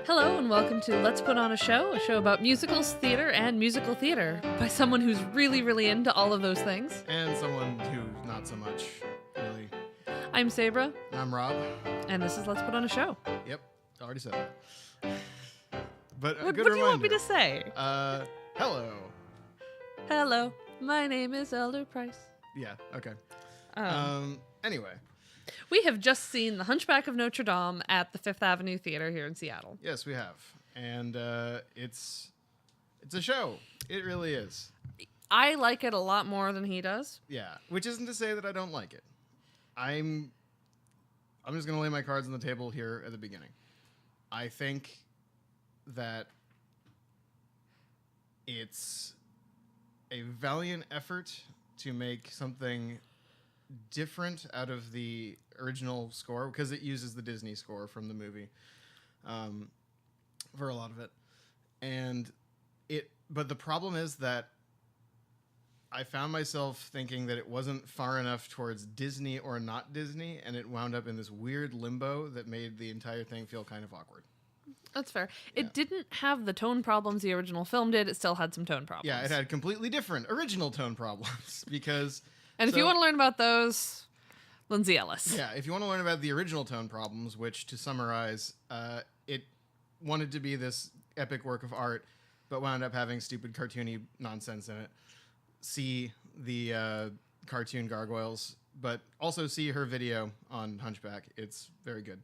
Hello and welcome to Let's Put On a show about musicals, theater, and musical theater by someone who's really, really into all of those things. And someone who's not so much, really. I'm Sabra. I'm Rob. And this is Let's Put On a Show. Yep, already said that. But What good do reminder. you want me to say? Hello. Hello, my name is Elder Price. Yeah, okay. Anyway. We have just seen The Hunchback of Notre Dame at the Fifth Avenue Theater here in Seattle. Yes, we have. And it's a show. It really is. I like it a lot more than he does. Yeah, which isn't to say that I don't like it. I'm just going to lay my cards on the table here at the beginning. I think that it's a valiant effort to make something different out of the original score, because it uses the Disney score from the movie for a lot of it. But the problem is that I found myself thinking that it wasn't far enough towards Disney or not Disney, and it wound up in this weird limbo that made the entire thing feel kind of awkward. That's fair. Yeah. It didn't have the tone problems the original film did. It still had some tone problems. Yeah, it had completely different original tone problems because... And if you want to learn about those, Lindsay Ellis. Yeah, if you want to learn about the original tone problems, which, to summarize, it wanted to be this epic work of art, but wound up having stupid cartoony nonsense in it. See the cartoon gargoyles, but also see her video on Hunchback. It's very good.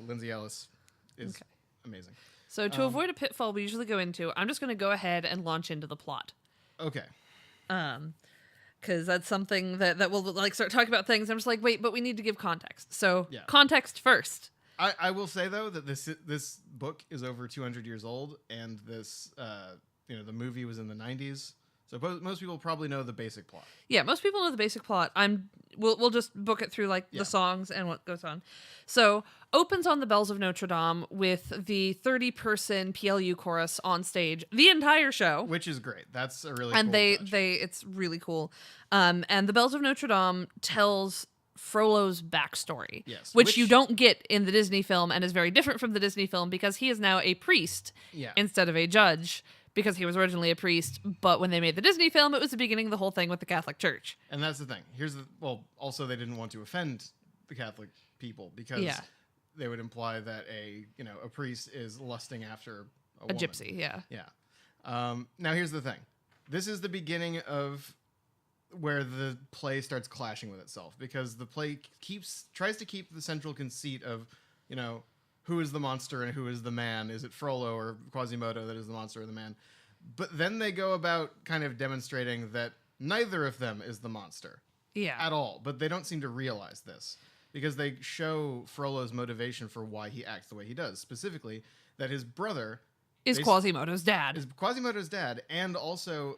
Lindsay Ellis is amazing. So to avoid a pitfall we usually go into, I'm just going to go ahead and launch into the plot. Okay. Because that's something that we'll like start talking about things. I'm just like, wait, but we need to give context. So Yeah. Context first. I will say, though, that this book is over 200 years old, and this the movie was in the 90s. So most people probably know the basic plot. Yeah, most people know the basic plot. We'll just book it through the songs and what goes on. So opens on the Bells of Notre Dame with the 30-person PLU chorus on stage the entire show, Which is great. That's a really and cool touch. it's really cool. And the Bells of Notre Dame tells Frollo's backstory, Yes, which you don't get in the Disney film, and is very different from the Disney film because he is now a priest instead of a judge. Because he was originally a priest, but when they made the Disney film, it was the beginning of the whole thing with the Catholic Church. And that's the thing. Also they didn't want to offend the Catholic people because they would imply that a priest is lusting after a woman. Gypsy, yeah. Yeah. Now here's the thing. This is the beginning of where the play starts clashing with itself, because the play tries to keep the central conceit of, who is the monster and who is the man? Is it Frollo or Quasimodo that is the monster or the man? But then they go about kind of demonstrating that neither of them is the monster at all. But they don't seem to realize this, because they show Frollo's motivation for why he acts the way he does. Specifically, that his brother is Quasimodo's dad. Is Quasimodo's dad, and also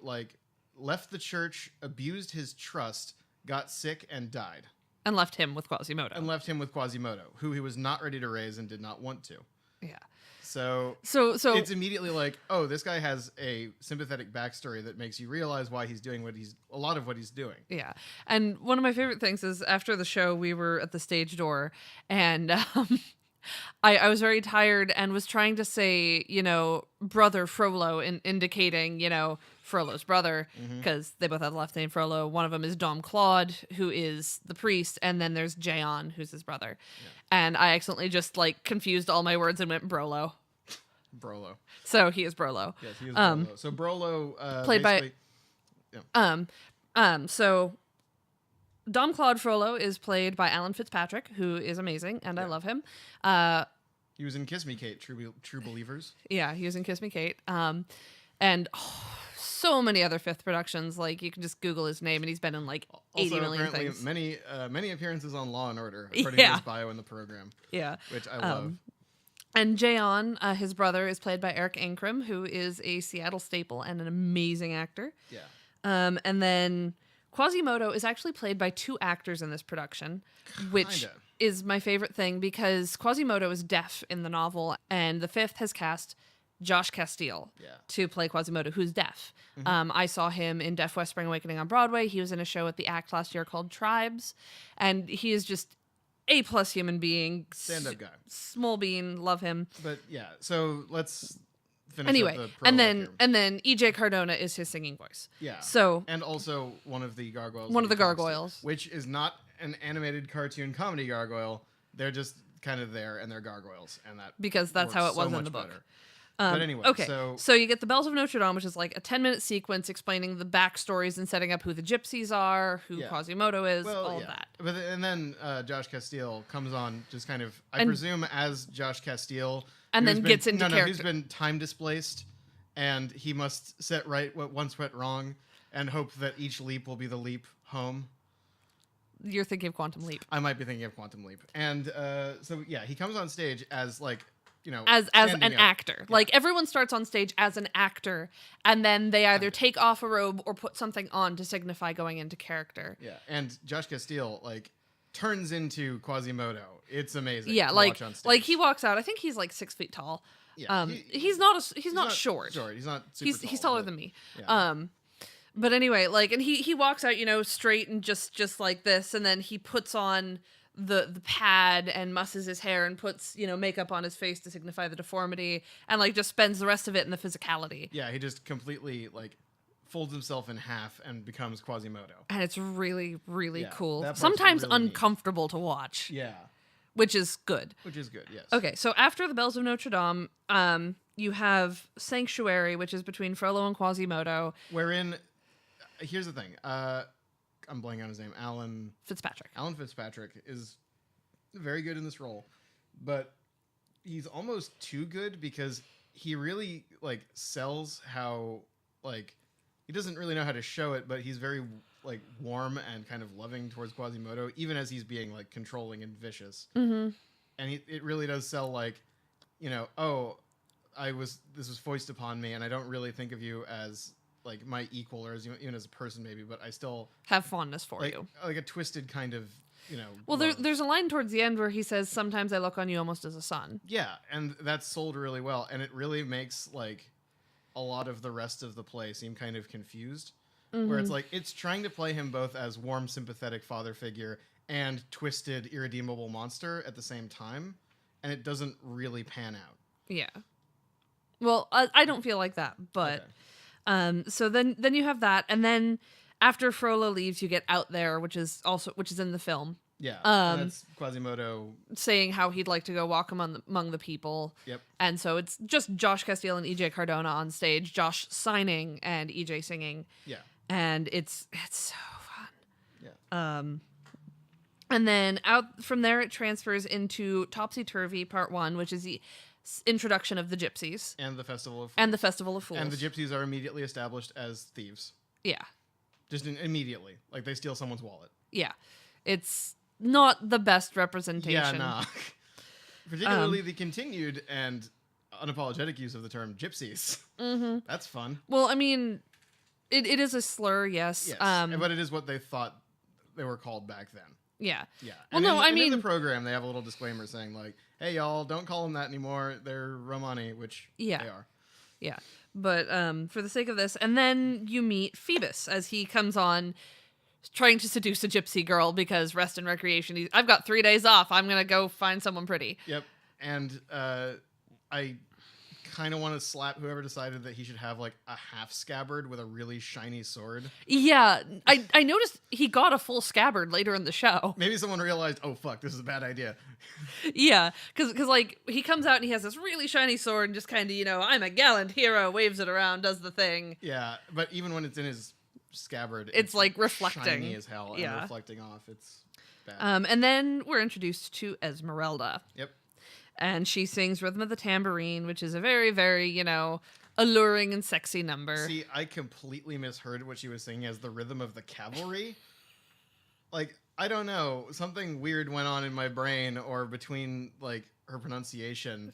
left the church, abused his trust, got sick, and died. And left him with Quasimodo. Who he was not ready to raise and did not want to. Yeah. So it's immediately like, oh, this guy has a sympathetic backstory that makes you realize why he's doing a lot of what he's doing. Yeah. And one of my favorite things is after the show, we were at the stage door, and I was very tired and was trying to say, brother Frollo, indicating, Frollo's brother, because they both have the last name Frollo. One of them is Dom Claude, who is the priest, and then there's Jayon, who's his brother. Yeah. And I accidentally just confused all my words and went Brolo. Brolo. So he is Brolo. Yes, he is Brolo. So Brolo played by so Dom Claude Frollo is played by Alan Fitzpatrick, who is amazing, and I love him. He was in Kiss Me Kate, True Believers. Yeah, he was in Kiss Me Kate. And so many other Fifth productions. You can just Google his name, and he's been in 80 million things. Many appearances on Law and Order, according to his bio in the program. Yeah, which I love. And Jayon, his brother, is played by Eric Ankrum, who is a Seattle staple and an amazing actor. Yeah. And then Quasimodo is actually played by two actors in this production, which is my favorite thing, because Quasimodo is deaf in the novel, and the Fifth has cast Josh Castile to play Quasimodo, who's deaf. I saw him in Deaf West Spring Awakening on Broadway. He was in a show at the ACT last year called Tribes, and he is just A+ human being. Stand-up guy. Small bean, love him. But yeah, so let's finish Anyway, up the and prologue then here. and then EJ Cardona is his singing voice. Yeah. So and also one of the gargoyles. One of that the he talks to, gargoyles. which is not an animated cartoon comedy gargoyle. They're just kind of there, and they're gargoyles, and that because that's how works it was so in much the book. better. But anyway, okay, so you get the Bells of Notre Dame, which is like a 10-minute sequence explaining the backstories and setting up who the gypsies are, who Yeah. Quasimodo is, well, all yeah. of that. But and then Josh Castile comes on, just kind of, I And- presume, as Josh Castile, And who's then been- gets into who's character. been time displaced, and he must set right what once went wrong, and hope that each leap will be the leap home. You're thinking of Quantum Leap. I might be thinking of Quantum Leap, and so yeah, he comes on stage as like, as standing an up. actor. Yeah. Like everyone starts on stage as an actor, and then they either take off a robe or put something on to signify going into character. Yeah, and Josh Castile like turns into Quasimodo. It's amazing. Yeah, to like watch on stage. like he walks out. I think he's like 6 feet tall. Yeah, he's not short. He's not. Super He's tall, taller but- than me. yeah. But anyway, like, and he walks out, straight and just like this, and then he puts on the pad and musses his hair and puts makeup on his face to signify the deformity, and like just spends the rest of it in the physicality. Yeah, he just completely like folds himself in half and becomes Quasimodo. And it's really, really Yeah, cool. that part's Sometimes really neat. uncomfortable to watch, Yeah, which is good. which is good. Yes. Okay, so after the Bells of Notre Dame, you have Sanctuary, which is between Frollo and Quasimodo. Wherein, here's the thing. I'm blanking on his name. Alan Fitzpatrick is very good in this role, but he's almost too good because he really like sells how like he doesn't really know how to show it, but he's very like warm and kind of loving towards Quasimodo, even as he's being like controlling and vicious. Mm-hmm. And it really does sell like, oh, this was foisted upon me, and I don't really think of you as like my equal or as even as a person maybe, but I still Have fondness for like you. like a twisted kind of Well, love. there's a line towards the end where he says, "Sometimes I look on you almost as a son." Yeah, and that's sold really well, and it really makes like a lot of the rest of the play seem kind of confused, where it's like it's trying to play him both as warm, sympathetic father figure and twisted, irredeemable monster at the same time, and it doesn't really pan out. Yeah. Well, I don't feel like that, but Okay. so then you have that, and then after Frollo leaves, you get Out There, which is in the film, Yeah, that's Quasimodo. saying how he'd like to go walk among the people. Yep. And so it's just Josh Castile and EJ Cardona on stage, Josh signing and EJ singing, Yeah. and it's so fun. Yeah. And then out from there, it transfers into Topsy Turvy Part 1, which is the introduction of the gypsies And the Festival of Fools. and the Festival of Fools. And the gypsies are immediately established as thieves. Yeah. Just immediately. Like they steal someone's wallet. Yeah. It's not the best representation. Yeah, nah. Particularly the continued and unapologetic use of the term gypsies. Mm-hmm. That's fun. Well, I mean, it is a slur, yes. Yes. But it is what they thought they were called back then. Yeah. Yeah. Well, And no, in I mean, in the program, they have a little disclaimer saying, like, hey, y'all, don't call them that anymore. They're Romani, which Yeah. they are. yeah. But for the sake of this, and then you meet Phoebus as he comes on trying to seduce a gypsy girl because rest and recreation. I've got 3 days off. I'm going to go find someone pretty. Yep. And I kind of want to slap whoever decided that he should have, like, a half scabbard with a really shiny sword. Yeah. I noticed he got a full scabbard later in the show. Maybe someone realized, oh, fuck, this is a bad idea. Yeah. Because like, he comes out and he has this really shiny sword and just kind of, I'm a gallant hero, waves it around, does the thing. Yeah, but even when it's in his scabbard, It's, like, reflecting. shiny as hell Yeah. and reflecting off. It's bad. And then we're introduced to Esmeralda. Yep. And she sings Rhythm of the Tambourine, which is a very, very, alluring and sexy number. See, I completely misheard what she was singing as the rhythm of the cavalry. Like, I don't know. Something weird went on in my brain or between, like, her pronunciation.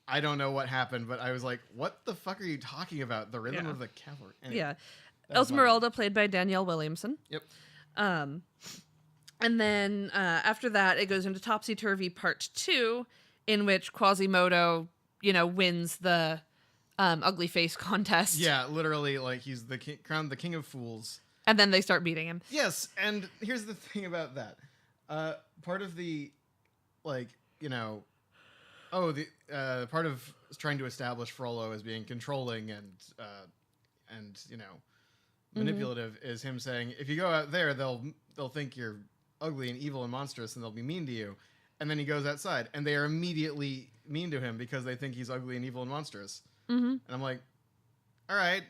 I don't know what happened, but I was like, what the fuck are you talking about? The rhythm Yeah. of the cavalry. Anyway, Yeah. that was my bad. Esmeralda, played by Danielle Williamson. Yep. And then after that, it goes into Topsy Turvy Part 2, in which Quasimodo, wins the ugly face contest. Yeah, literally, like, he's the crowned the king of fools. And then they start beating him. Yes, and here's the thing about that. Part of the, like, you know, the part of trying to establish Frollo as being controlling and you know, manipulative is him saying, if you go out there, they'll think you're ugly and evil and monstrous, and they'll be mean to you. And then he goes outside, and they are immediately mean to him because they think he's ugly and evil and monstrous. Mm-hmm. And I'm like, all right,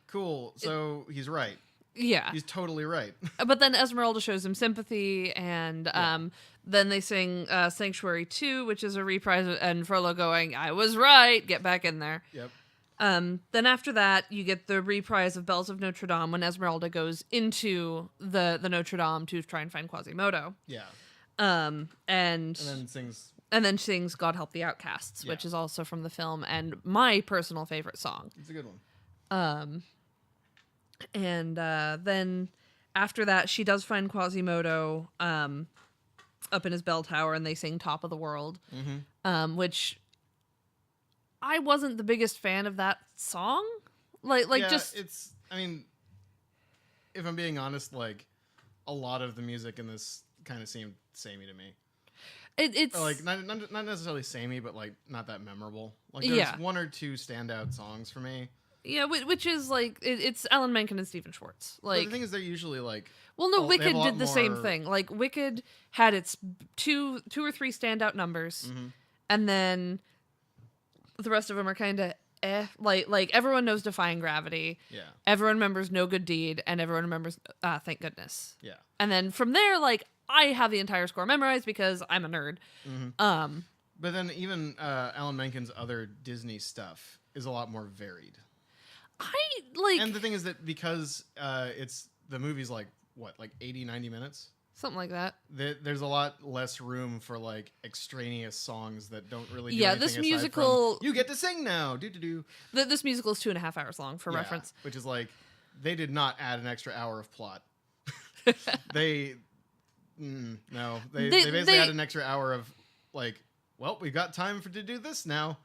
cool. So he's right. Yeah. He's totally right. But then Esmeralda shows him sympathy, and then they sing Sanctuary 2, which is a reprise, and Frollo going, I was right, get back in there. Yep. Then after that, you get the reprise of Bells of Notre Dame when Esmeralda goes into the Notre Dame to try and find Quasimodo. Yeah. And then sings God Help the Outcasts, which is also from the film and my personal favorite song. It's a good one. And then after that, she does find Quasimodo up in his bell tower, and they sing Top of the World, which I wasn't the biggest fan of that song. It's, I mean, if I'm being honest, like, a lot of the music in this kind of seemed samey to me. It's like not necessarily samey, but like not that memorable. Like there's one or two standout songs for me. Yeah, which is like it's Alan Menken and Stephen Schwartz. Like, but the thing is, they're usually like. Well, no, Wicked did the same thing. Like Wicked had its two or three standout numbers, and then the rest of them are kind of like everyone knows Defying Gravity. Yeah. Everyone remembers No Good Deed, and everyone remembers Thank Goodness. Yeah. And then from there, like, I have the entire score memorized because I'm a nerd. But then even Alan Menken's other Disney stuff is a lot more varied. And the thing is that because the movie's like, what, like 80, 90 minutes? Something like that. There's a lot less room for like extraneous songs that don't really do anything this musical... from, you get to sing now, do. This musical is 2.5 hours long, for reference. Which is like, they did not add an extra hour of plot. They basically had an extra hour of like, well, we've got time to do this now.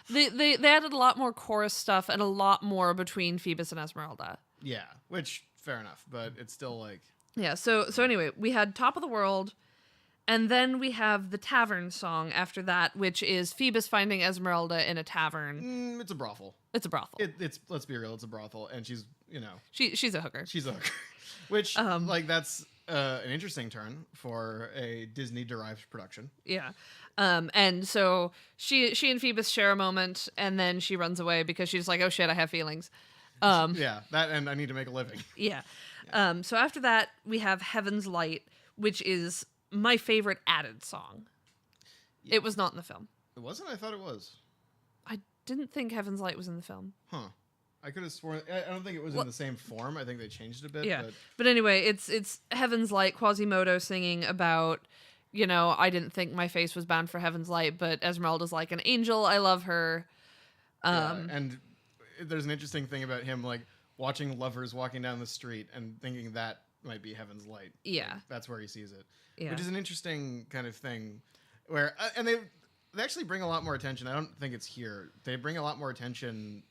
They added a lot more chorus stuff and a lot more between Phoebus and Esmeralda. Yeah, which fair enough, but it's still like. Yeah. So anyway, we had Top of the World, and then we have the tavern song after that, which is Phoebus finding Esmeralda in a tavern. It's a brothel. It's a brothel. It's let's be real, it's a brothel, and she's she's a hooker. She's a hooker, which like that's an interesting turn for a Disney-derived production. Yeah. And so she and Phoebus share a moment, and then she runs away because she's like, oh shit, I have feelings. Yeah, that, and I need to make a living. Yeah. So after that, we have Heaven's Light, which is my favorite added song. Yeah. It was not in the film. It wasn't? I thought it was. I didn't think Heaven's Light was in the film. Huh. I could have sworn. I don't think it was in the same form. I think they changed it a bit. Yeah. But anyway, it's Heaven's Light, Quasimodo singing about, I didn't think my face was bound for Heaven's Light, but Esmeralda's like an angel. I love her. And there's an interesting thing about him, like watching lovers walking down the street and thinking that might be Heaven's Light. Yeah. Like, that's where he sees it. Yeah. Which is an interesting kind of thing where, and they actually bring a lot more attention. I don't think it's here. They bring a lot more attention,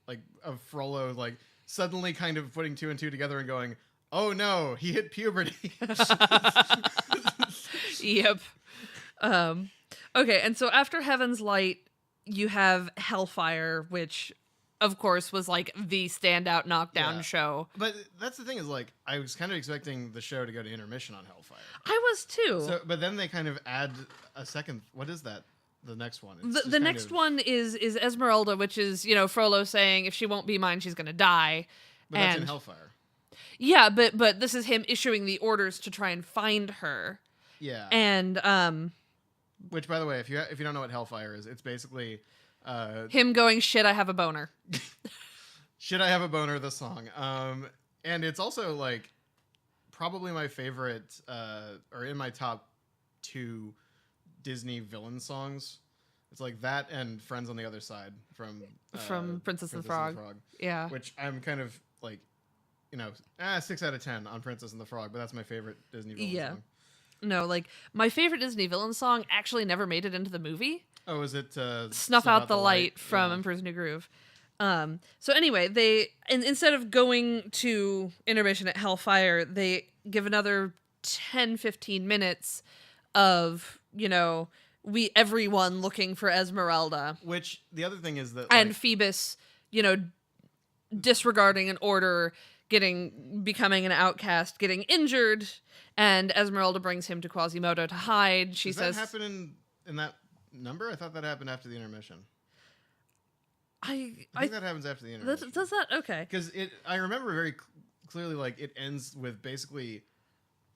like, of Frollo, like, suddenly kind of putting two and two together and going, oh no, he hit puberty. Yep. Okay, and so after Heaven's Light, you have Hellfire, which, of course, was like the standout knockdown show. But that's the thing is, like, I was kind of expecting the show to go to intermission on Hellfire. I was too. So, but then they kind of add a second. What is that? The next one. The next one is Esmeralda, which is, Frollo saying if she won't be mine, she's going to die. But that's in Hellfire. Yeah, but this is him issuing the orders to try and find her. Yeah. And which, by the way, if you don't know what Hellfire is, it's basically him going, shit, I have a boner. Shit, I have a boner, the song. And it's also like probably my favorite or in my top 2 Disney villain songs. It's like that and Friends on the Other Side from Princess and the Frog. Yeah. Which I'm kind of like, 6 out of 10 on Princess and the Frog, but that's my favorite Disney villain song. No, like, my favorite Disney villain song actually never made it into the movie. Oh, is it Snuff Out the Light from Emperor's New Groove. So anyway, they instead of going to intermission at Hellfire, they give another 10-15 minutes of, everyone looking for Esmeralda. Which, the other thing is that... And Phoebus, disregarding an order, becoming an outcast, getting injured, and Esmeralda brings him to Quasimodo to hide. She says... Does that happen in that number? I thought that happened after the intermission. I think that happens after the intermission. Does that? Okay. Because I remember very clearly, like, it ends with basically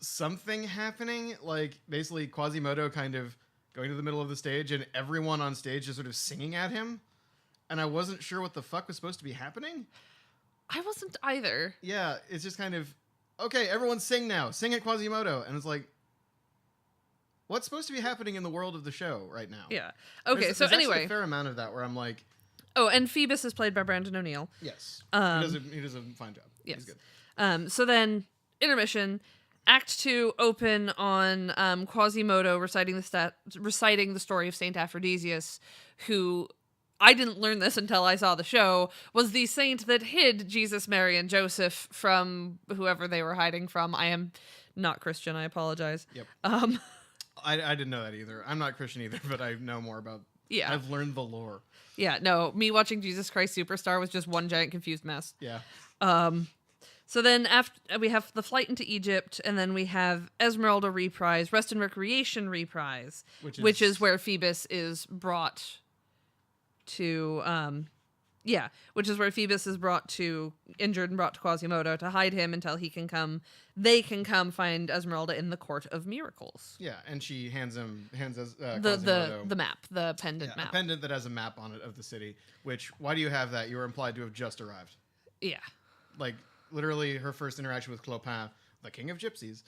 something happening, like, basically Quasimodo kind of going to the middle of the stage and everyone on stage is sort of singing at him. And I wasn't sure what the fuck was supposed to be happening. I wasn't either. Yeah, it's just kind of, okay, everyone sing now. Sing at Quasimodo. And it's like, what's supposed to be happening in the world of the show right now? Yeah. Okay, there's anyway. There's a fair amount of that where I'm like... Oh, and Phoebus is played by Brandon O'Neill. Yes. He does a fine job. Yes. He's good. So then, intermission, Act 2 open on Quasimodo reciting the story of Saint Aphrodisias, who, I didn't learn this until I saw the show, was the saint that hid Jesus, Mary, and Joseph from whoever they were hiding from. I am not Christian, I apologize. Yep. I didn't know that either. I'm not Christian either, but I know more about... Yeah. I've learned the lore. Yeah, no, me watching Jesus Christ Superstar was just one giant confused mess. Yeah. So then after we have the flight into Egypt, and then we have Esmeralda reprise, Rest and Recreation reprise, which is where Phoebus is brought to, injured and brought to Quasimodo to hide him until they can come find Esmeralda in the Court of Miracles. Yeah, and she hands the map, the pendant map. A pendant that has a map on it of the city, which, why do you have that? You were implied to have just arrived. Yeah. Like, literally her first interaction with Clopin, the king of gypsies,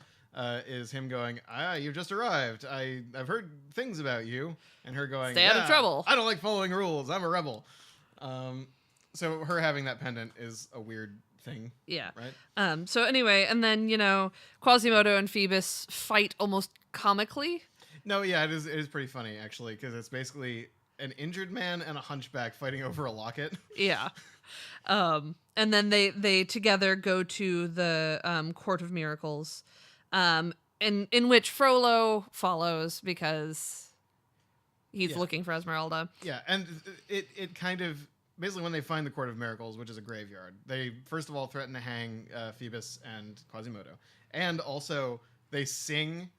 is him going, you've just arrived. I've heard things about you. And her going, stay out of trouble. I don't like following rules. I'm a rebel. So her having that pendant is a weird thing. Yeah. Right? So anyway, and then, Quasimodo and Phoebus fight almost comically. No, yeah, it is pretty funny, actually, because it's basically an injured man and a hunchback fighting over a locket. Yeah. And then they together go to the Court of Miracles, in which Frollo follows because he's looking for Esmeralda. Yeah, and it kind of... Basically, when they find the Court of Miracles, which is a graveyard, they first of all threaten to hang Phoebus and Quasimodo. And also, they sing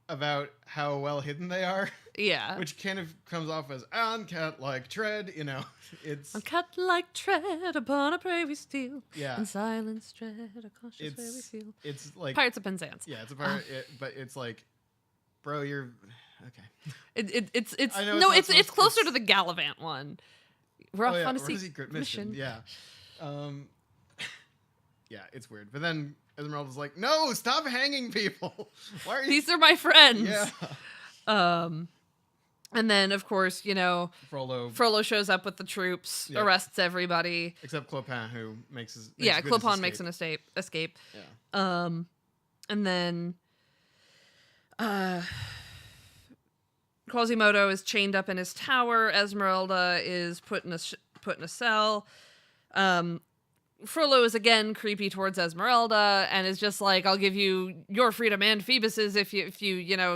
about how well hidden they are. Yeah. Which kind of comes off as, on cat-like tread, it's... On cat-like tread upon a prairie steel. Yeah. In silence tread a cautious way we feel. It's like... Pirates of Penzance. Yeah, it's a pirate, but it's like, bro, you're... Okay. It's closer to the Gallivant one. We're off on a secret mission. Yeah. Yeah, it's weird. But then Esmeralda's like, no, stop hanging people. Why are you... These are my friends. Yeah. And then, of course, Frollo shows up with the troops, arrests everybody. Except Clopin, who makes his... Clopin makes an escape. Yeah. And then... Quasimodo is chained up in his tower. Esmeralda is put in a cell. Frollo is again creepy towards Esmeralda and is just like, I'll give you your freedom and Phoebus's if you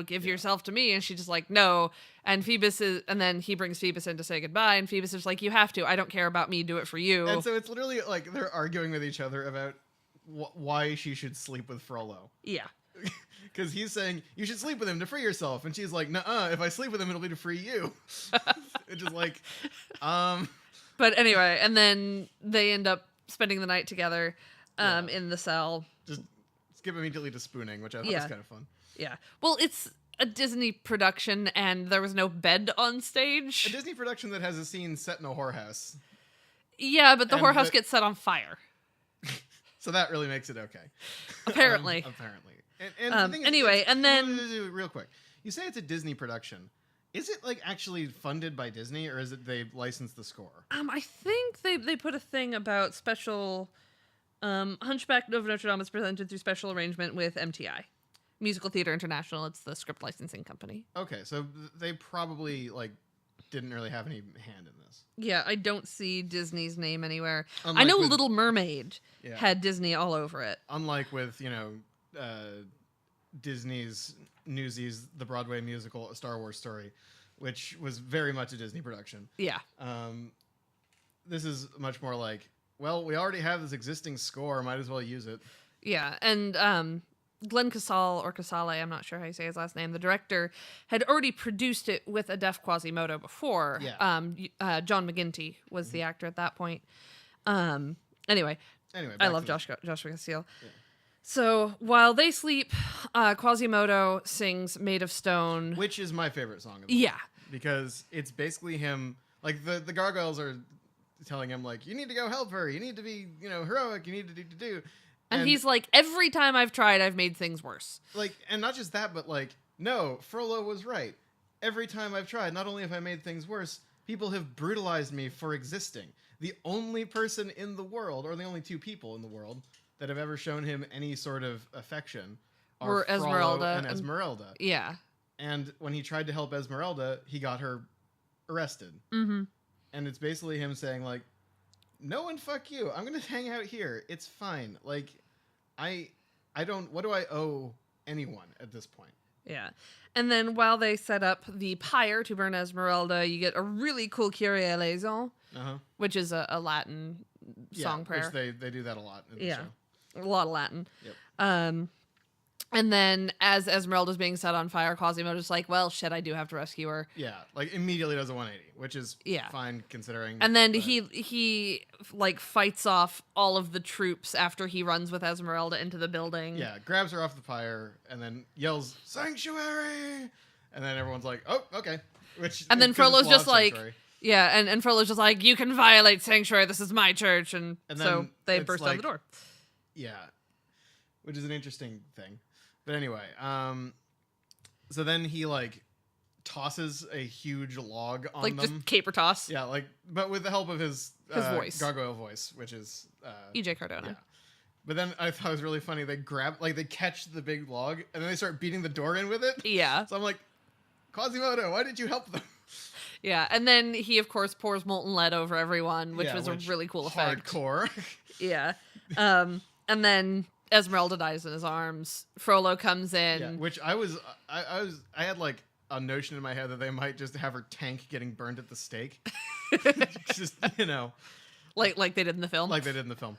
give yourself to me. And she's just like, no. And then he brings Phoebus in to say goodbye. And Phoebus is like, you have to. I don't care about me. Do it for you. And so it's literally like they're arguing with each other about why she should sleep with Frollo. Yeah. Because he's saying, you should sleep with him to free yourself. And she's like, nuh-uh, if I sleep with him, it'll be to free you. It's just like, But anyway, and then they end up spending the night together in the cell. Just skip immediately to spooning, which I thought was kind of fun. Yeah. Well, it's a Disney production, and there was no bed on stage. A Disney production that has a scene set in a whorehouse. Yeah, but the whorehouse gets set on fire. So that really makes it okay. Apparently. Apparently. And the thing is, anyway, and then... Real quick. You say it's a Disney production. Is it like actually funded by Disney, or is it they licensed the score? I think they put a thing about special... Hunchback of Notre Dame is presented through special arrangement with MTI. Musical Theater International. It's the script licensing company. Okay, so they probably didn't really have any hand in this. Yeah, I don't see Disney's name anywhere. I know Little Mermaid had Disney all over it. Unlike with, Disney's Newsies, the Broadway musical, A Star Wars Story, which was very much a Disney production. Yeah. This is much more like, well, we already have this existing score, might as well use it. Yeah, and Glenn Casale, or Casale, I'm not sure how you say his last name, the director, had already produced it with a deaf Quasimodo before. Yeah. John McGinty was the actor at that point. Anyway, I back love to Joshua Casale. Yeah. So while they sleep, Quasimodo sings "Made of Stone," which is my favorite song of yeah, because it's basically him. Like the gargoyles are telling him like, you need to go help her. You need to be heroic. You need to do. And he's like, every time I've tried, I've made things worse. Like, and not just that, but like, no, Frollo was right. Every time I've tried, not only have I made things worse, people have brutalized me for existing. The only person in the world, or the only two people in the world, that have ever shown him any sort of affection are Frollo Esmeralda and Esmeralda. Yeah. And when he tried to help Esmeralda, he got her arrested. Mm-hmm. And it's basically him saying like, no one fuck you. I'm going to hang out here. It's fine. Like, I don't, what do I owe anyone at this point? Yeah. And then while they set up the pyre to burn Esmeralda, you get a really cool Kyrie eleison, which is a Latin song prayer. Which they do that a lot in the show. A lot of Latin. Yep. And then as Esmeralda's being set on fire, Quasimodo's like, well, shit, I do have to rescue her. Yeah, like immediately does a 180, which is fine considering. And then he like fights off all of the troops after he runs with Esmeralda into the building. Yeah, grabs her off the pyre and then yells, "Sanctuary!" And then everyone's like, "Oh, okay." And then Frollo's just like, yeah, and Frollo's just like, "You can violate Sanctuary. This is my church." And so they burst down the door. Yeah, which is an interesting thing. But anyway, so then he like tosses a huge log on them. Like just caper toss. Yeah, like, but with the help of his voice. gargoyle voice, which is EJ Cardona. Yeah. But then I thought it was really funny. They they catch the big log and then they start beating the door in with it. Yeah. So I'm like, Quasimodo, why did you help them? Yeah, and then he of course pours molten lead over everyone, which was a really cool effect. Hardcore. Yeah. And then Esmeralda dies in his arms. Frollo comes in. Yeah, which I had like a notion in my head that they might just have her tank getting burned at the stake. Just, like they did in the film. Like they did in the film.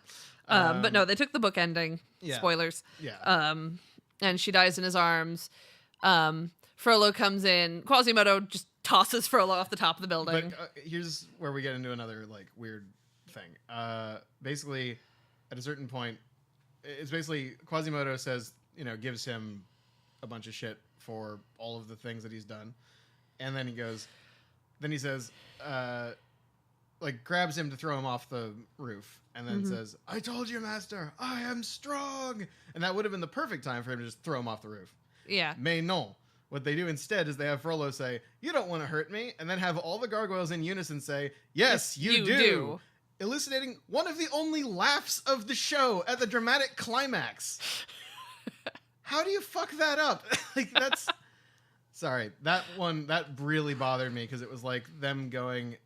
But no, they took the book ending. Yeah. Spoilers. Yeah. And she dies in his arms. Frollo comes in. Quasimodo just tosses Frollo off the top of the building. But here's where we get into another like weird thing. Basically, at a certain point, it's basically Quasimodo says, gives him a bunch of shit for all of the things that he's done. And then he says, like grabs him to throw him off the roof and then says, "I told you, master, I am strong." And that would have been the perfect time for him to just throw him off the roof. Yeah. Mais non. What they do instead is they have Frollo say, "You don't want to hurt me." And then have all the gargoyles in unison say, "Yes, you do. Elucidating one of the only laughs of the show at the dramatic climax. How do you fuck that up? Like that's sorry. That really bothered me because it was like them going.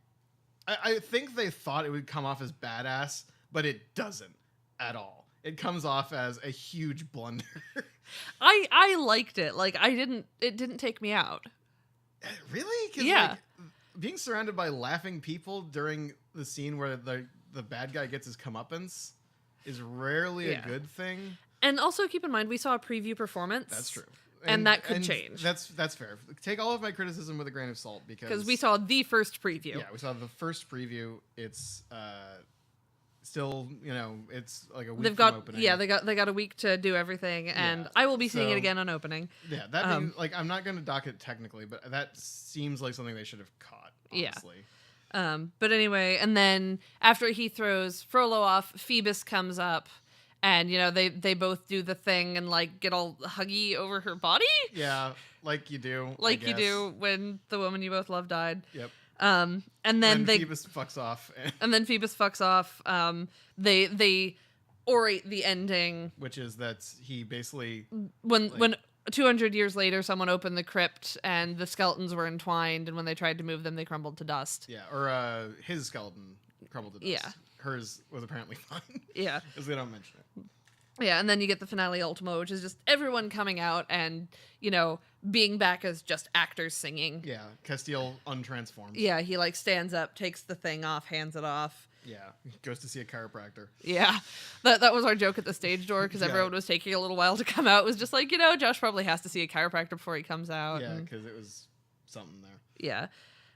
I think they thought it would come off as badass, but it doesn't at all. It comes off as a huge blunder. I liked it. Like it didn't take me out. Really? Yeah. Like, being surrounded by laughing people during the scene where the bad guy gets his comeuppance is rarely a good thing. And also keep in mind, we saw a preview performance. That's true. And that could change. That's fair. Take all of my criticism with a grain of salt because we saw the first preview. Yeah, we saw the first preview. It's still, it's like a week from opening. Yeah, they got a week to do everything, and I will be seeing it again on opening. Yeah, that means, like, I'm not going to dock it technically, but that seems like something they should have caught, honestly. Yeah. But anyway, and then after he throws Frollo off, Phoebus comes up, and they both do the thing and like get all huggy over her body. Yeah, like you do. Like you do when the woman you both love died. Yep. And then Phoebus fucks off. And then Phoebus fucks off. They orate the ending, which is that he basically when 200 years later someone opened the crypt and the skeletons were entwined, and when they tried to move them they crumbled to dust. Yeah, or his skeleton crumbled to dust. Yeah. Hers was apparently fine. Yeah. Because they don't mention it. Yeah, and then you get the finale ultimo, which is just everyone coming out and, you know, being back as just actors singing. Yeah, Castile untransformed. Yeah, he like stands up, takes the thing off, hands it off. Yeah, goes to see a chiropractor. Yeah, that was our joke at the stage door because everyone was taking a little while to come out. It was just like, you know, Josh probably has to see a chiropractor before he comes out. Yeah, because it was something there. Yeah.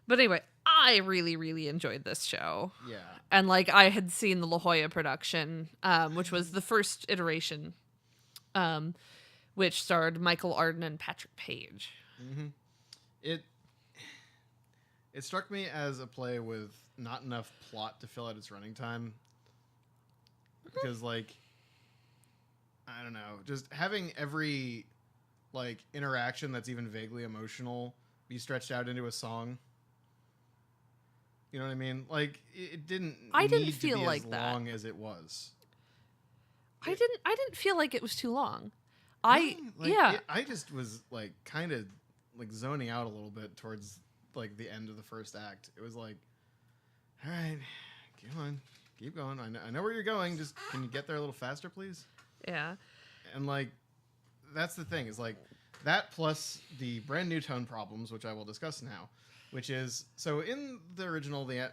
But anyway, I really, really enjoyed this show. Yeah. And like I had seen the La Jolla production, which was the first iteration, which starred Michael Arden and Patrick Page. Mm-hmm. It struck me as a play with not enough plot to fill out its running time. Because like, I don't know, just having every like interaction that's even vaguely emotional be stretched out into a song. You know what I mean? Like it didn't. I didn't need feel to be like as that. long as it was. I didn't feel like it was too long. I just was like kind of like zoning out a little bit towards like the end of the first act. It was like, all right, keep going. I know where you're going. Just can you get there a little faster, please? Yeah. And like, that's the thing is like that plus the brand new tone problems, which I will discuss now. Which is so in the original, the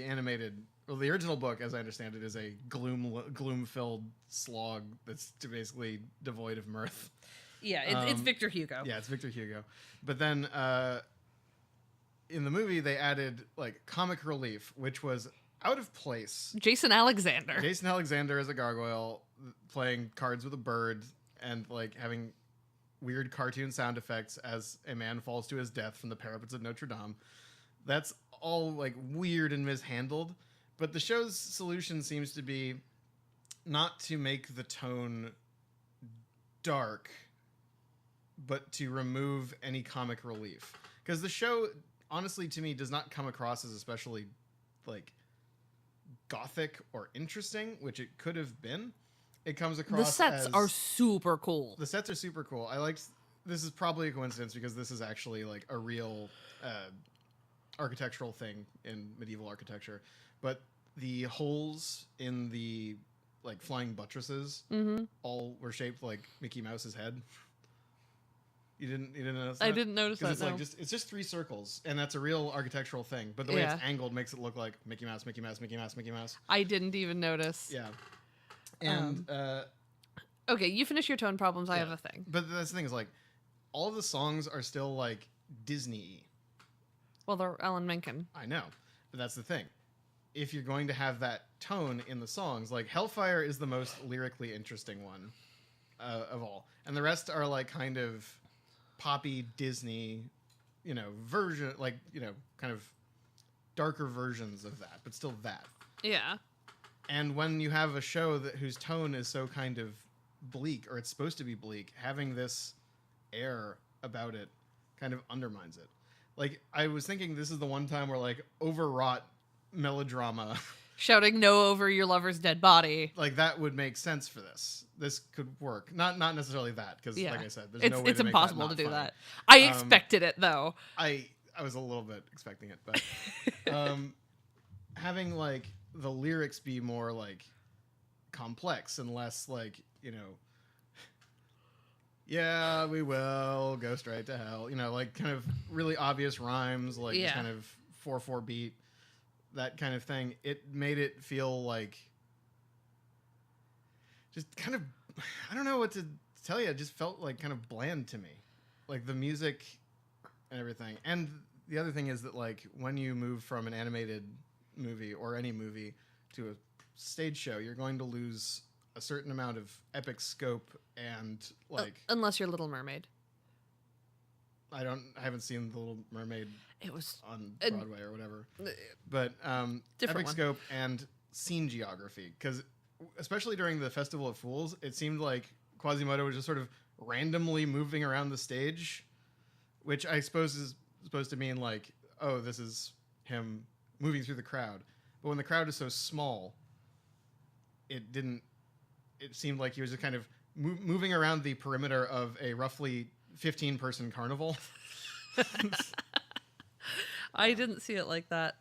animated, well, the original book, as I understand it, is a gloom-filled slog that's basically devoid of mirth. Yeah, it's Victor Hugo. Yeah, it's Victor Hugo. But then in the movie, they added like comic relief, which was out of place. Jason Alexander. Jason Alexander as a gargoyle playing cards with a bird and like having weird cartoon sound effects as a man falls to his death from the parapets of Notre Dame. That's all like weird and mishandled. But the show's solution seems to be not to make the tone dark, but to remove any comic relief. Because the show, honestly, to me, does not come across as especially like gothic or interesting, which it could have been. It comes across the sets are super cool. The sets are super cool. I liked. This is probably a coincidence because this is actually like a real architectural thing in medieval architecture. But the holes in the like flying buttresses all were shaped like Mickey Mouse's head. You didn't notice that? I didn't notice that. It's no. like it's just 3 circles, and that's a real architectural thing. But the way it's angled makes it look like Mickey Mouse, Mickey Mouse, Mickey Mouse, Mickey Mouse. I didn't even notice. Yeah. And okay, you finish your tone problems. I have a thing. But that's the thing is like, all of the songs are still like Disney-y. Well, they're Alan Menken. I know, but that's the thing. If you're going to have that tone in the songs, like Hellfire is the most lyrically interesting one of all, and the rest are like kind of poppy Disney, version, like kind of darker versions of that, but still that. Yeah. And when you have a show whose tone is so kind of bleak, or it's supposed to be bleak, having this air about it kind of undermines it. Like, I was thinking this is the one time where, like, overwrought melodrama... Shouting no over your lover's dead body. Like, that would make sense for this. This could work. Not necessarily that, because, like I said, there's no way it's to make impossible that to do funny. that. I expected it, though. I was a little bit expecting it, but... having, like... the lyrics be more like complex and less like, yeah, we will go straight to hell, like kind of really obvious rhymes, like just kind of 4/4 beat, that kind of thing. It made it feel like just kind of, I don't know what to tell you. It just felt like kind of bland to me, like the music and everything. And the other thing is that like when you move from an animated movie or any movie to a stage show, you're going to lose a certain amount of epic scope and like unless you're Little Mermaid. I haven't seen The Little Mermaid. It was on Broadway or whatever, but different epic one. scope and scene geography, because especially during the Festival of Fools, it seemed like Quasimodo was just sort of randomly moving around the stage, which I suppose is supposed to mean like, oh, this is him moving through the crowd. But when the crowd is so small, it seemed like he was just kind of moving around the perimeter of a roughly 15-person carnival. I didn't see it like that.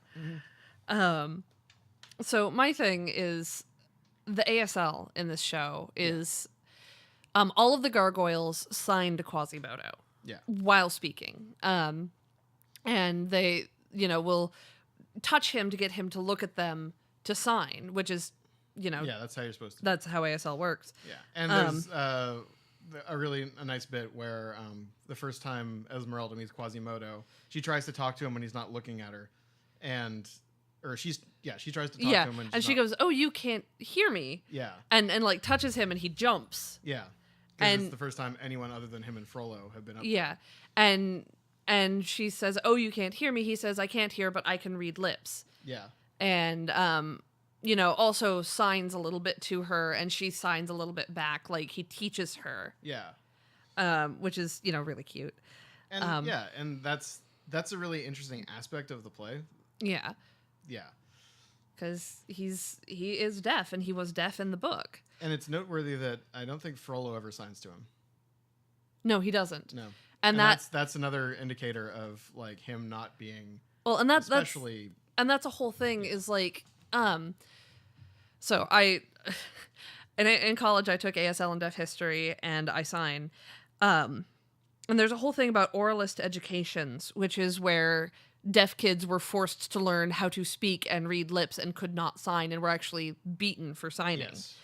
So my thing is the ASL in this show is all of the gargoyles signed Quasimodo while speaking. And they, will touch him to get him to look at them to sign, which is, that's how you're supposed to. That's how ASL works. Yeah, and there's a nice bit where the first time Esmeralda meets Quasimodo, she tries to talk to him when he's not looking at her, she tries to talk to him when she goes, "Oh, you can't hear me." Yeah, and like touches him, and he jumps. Yeah, and it's the first time anyone other than him and Frollo have been up. Yeah, and she says, "Oh, you can't hear me." He says, "I can't hear, but I can read lips." Yeah, and also signs a little bit to her, and she signs a little bit back, like he teaches her. Yeah, which is really cute. And and that's a really interesting aspect of the play. Yeah. Yeah. Because he is deaf, and he was deaf in the book. And it's noteworthy that I don't think Frollo ever signs to him. No, he doesn't. No. And that's another indicator of like him not being that's a whole thing is like so I in college I took ASL and deaf history, and I sign. And there's a whole thing about oralist educations, which is where deaf kids were forced to learn how to speak and read lips and could not sign, and were actually beaten for signing. Yes.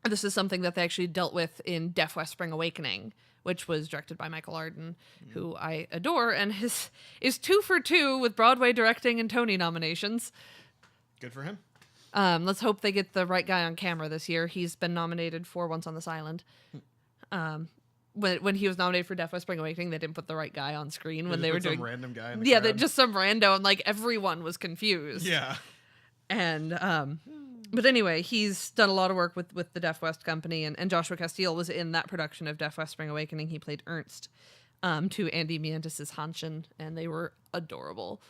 This is something that they actually dealt with in Deaf West Spring Awakening, which was directed by Michael Arden, who I adore, and is 2 for 2 with Broadway directing and Tony nominations. Good for him. Let's hope they get the right guy on camera this year. He's been nominated for Once on This Island. When he was nominated for Deaf West Spring Awakening, they didn't put the right guy on screen when they were doing some random guy. In the crowd. Just some rando, and like everyone was confused. Yeah, and but anyway, he's done a lot of work with the Deaf West Company, and Joshua Castile was in that production of Deaf West Spring Awakening. He played Ernst to Andy Mientis's Hanschen, and they were adorable.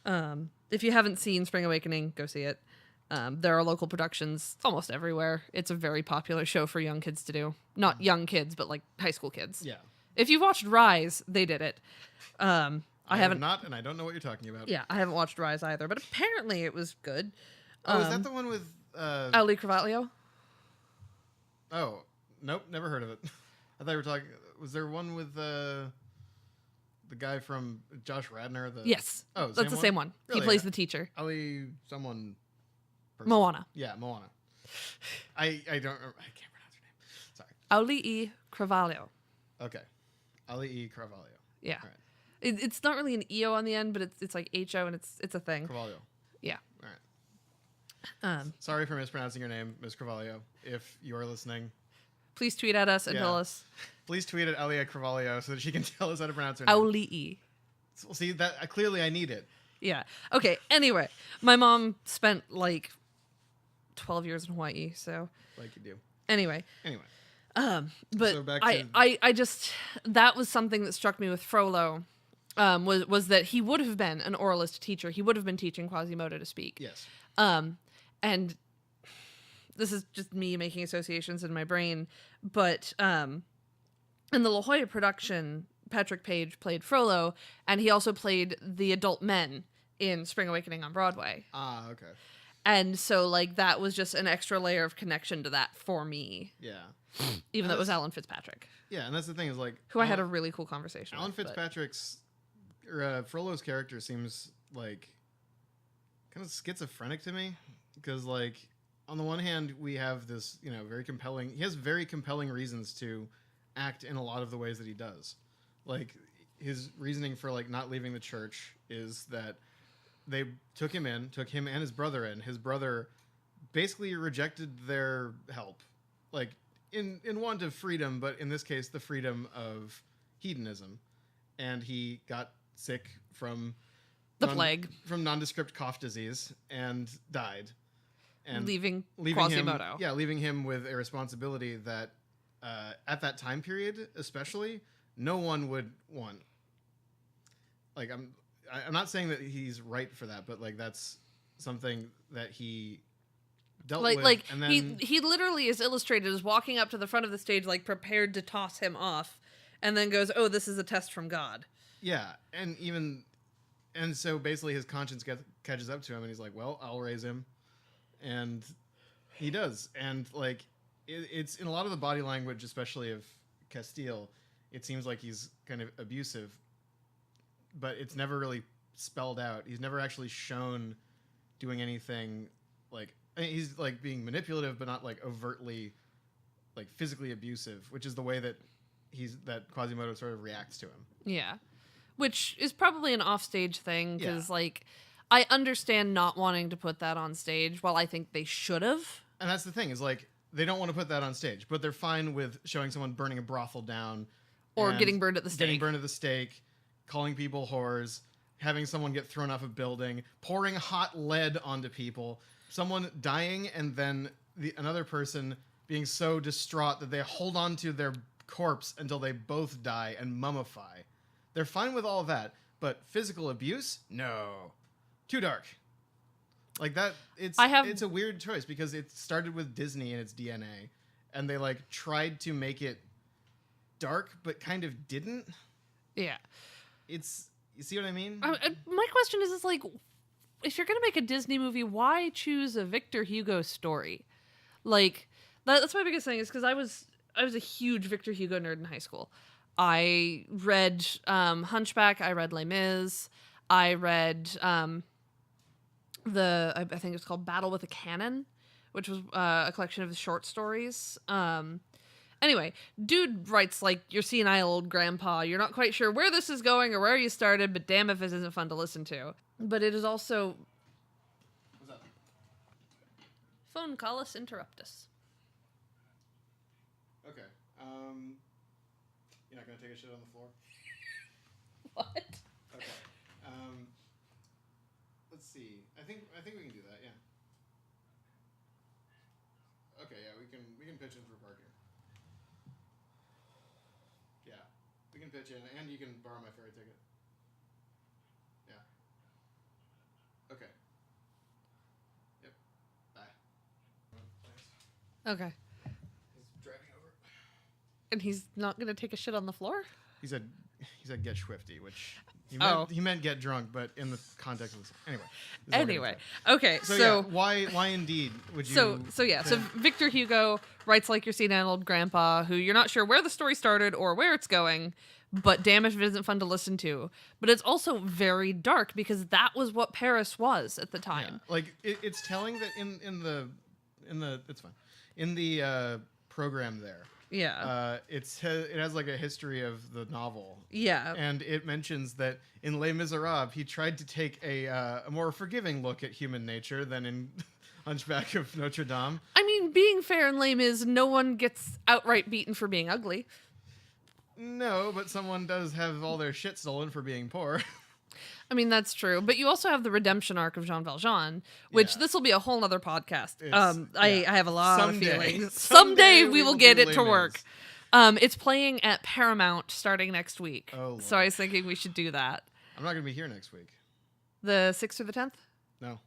Yeah. If you haven't seen Spring Awakening, go see it. There are local productions almost everywhere. It's a very popular show for young kids to do. Not young kids, but like high school kids. Yeah. If you've watched Rise, they did it. I haven't not, and I don't know what you're talking about. Yeah, I haven't watched Rise either, but apparently it was good. Is that the one with Ali Carvalho? Oh, nope, never heard of it. I thought you were talking. Was there one with the guy from Josh Radnor? Yes. Oh, that's the same one. Really? He plays the teacher. Ali someone. Person. Moana. Yeah, Moana. I don't remember. I can't pronounce her name. Sorry. Ali Carvalho. Okay. Ali Carvalho. Yeah. All right. It's not really an EO on the end, but it's like HO, and it's a thing. Carvalho. Yeah. All right. Sorry for mispronouncing your name, Ms. Carvalho. If you're listening, please tweet at us and tell us. Please tweet at Elia Carvalho so that she can tell us how to pronounce her name. Ali. See that clearly I need it. Yeah. Okay. Anyway, my mom spent like 12 years in Hawaii, so like you do. Anyway. But so back to... I just, that was something that struck me with Frollo, was that he would have been an oralist teacher. He would have been teaching Quasimodo to speak. Yes. And this is just me making associations in my brain, but in the La Jolla production, Patrick Page played Frollo, and he also played the adult men in Spring Awakening on Broadway. Ah, okay. And so, like, that was just an extra layer of connection to that for me. Yeah. Even though it was Alan Fitzpatrick. Yeah, and that's the thing is, like... Who I had a really cool conversation Alan with. Fitzpatrick's... Frollo's character seems, like, kind of schizophrenic to me. Because, like, on the one hand, we have this, very compelling... He has very compelling reasons to act in a lot of the ways that he does. Like, his reasoning for, like, not leaving the church is that they took him and his brother in. His brother basically rejected their help. Like, in want of freedom, but in this case, the freedom of hedonism. And he got sick from... the plague. From nondescript cough disease and died. And leaving Quasimodo. Leaving him with a responsibility that, at that time period, especially, no one would want. Like, I'm not saying that he's right for that, but, like, that's something that he dealt with. Like, and then he literally is illustrated as walking up to the front of the stage, like, prepared to toss him off, and then goes, "Oh, this is a test from God." Yeah, and so basically his conscience catches up to him, and he's like, "Well, I'll raise him." And he does. And like it's in a lot of the body language, especially of Castile, it seems like he's kind of abusive, but it's never really spelled out. He's never actually shown doing anything like, I mean, he's like being manipulative, but not like overtly like physically abusive, which is the way that Quasimodo sort of reacts to him. Yeah. Which is probably an offstage thing, because Yeah. like, I understand not wanting to put that on stage, while I think they should have. And that's the thing, is like, they don't want to put that on stage, but they're fine with showing someone burning a brothel down. Or and getting burned at the stake. Getting burned at the stake, calling people whores, having someone get thrown off a building, pouring hot lead onto people, someone dying, and then another person being so distraught that they hold on to their corpse until they both die and mummify. They're fine with all of that, but physical abuse? No. Too dark. Like that, it's a weird choice, because it started with Disney and its DNA, and they like tried to make it dark, but kind of didn't. Yeah. You see what I mean? My question is like, if you're going to make a Disney movie, why choose a Victor Hugo story? Like, that's my biggest thing, is because I was a huge Victor Hugo nerd in high school. I read Hunchback, I read Les Mis, I read I think it's called Battle with a Cannon, which was a collection of his short stories. Anyway, dude writes like your senile old grandpa. You're not quite sure where this is going or where you started, but damn if it isn't fun to listen to. But it is also... What's up? Phone call us, interrupt us. Okay. You're not gonna take a shit on the floor? What? Okay. Let's see. I think we can do that. Yeah. Okay. Yeah, we can pitch in for parking. Yeah, we can pitch in, and you can borrow my ferry ticket. Yeah. Okay. Yep. Bye. Okay. He's driving over. And he's not going to take a shit on the floor? He said get swifty, which he meant get drunk, but in the context of this, anyway. Okay, so yeah, why indeed would you? So Victor Hugo writes like your senile old grandpa, who you're not sure where the story started or where it's going, but damn if it isn't fun to listen to. But it's also very dark, because that was what Paris was at the time. Yeah. Like it's telling that in the it's fine in the program there. Yeah. It has like a history of the novel. Yeah. And it mentions that in Les Miserables, he tried to take a more forgiving look at human nature than in Hunchback of Notre Dame. I mean, being fair and lame is no one gets outright beaten for being ugly. No, but someone does have all their shit stolen for being poor. I mean, that's true. But you also have the redemption arc of Jean Valjean, which this will be a whole nother podcast. I have a lot of feelings. Someday we will get it to work. It's playing at Paramount starting next week. Oh, so I was thinking we should do that. I'm not going to be here next week. The 6th or the 10th? No.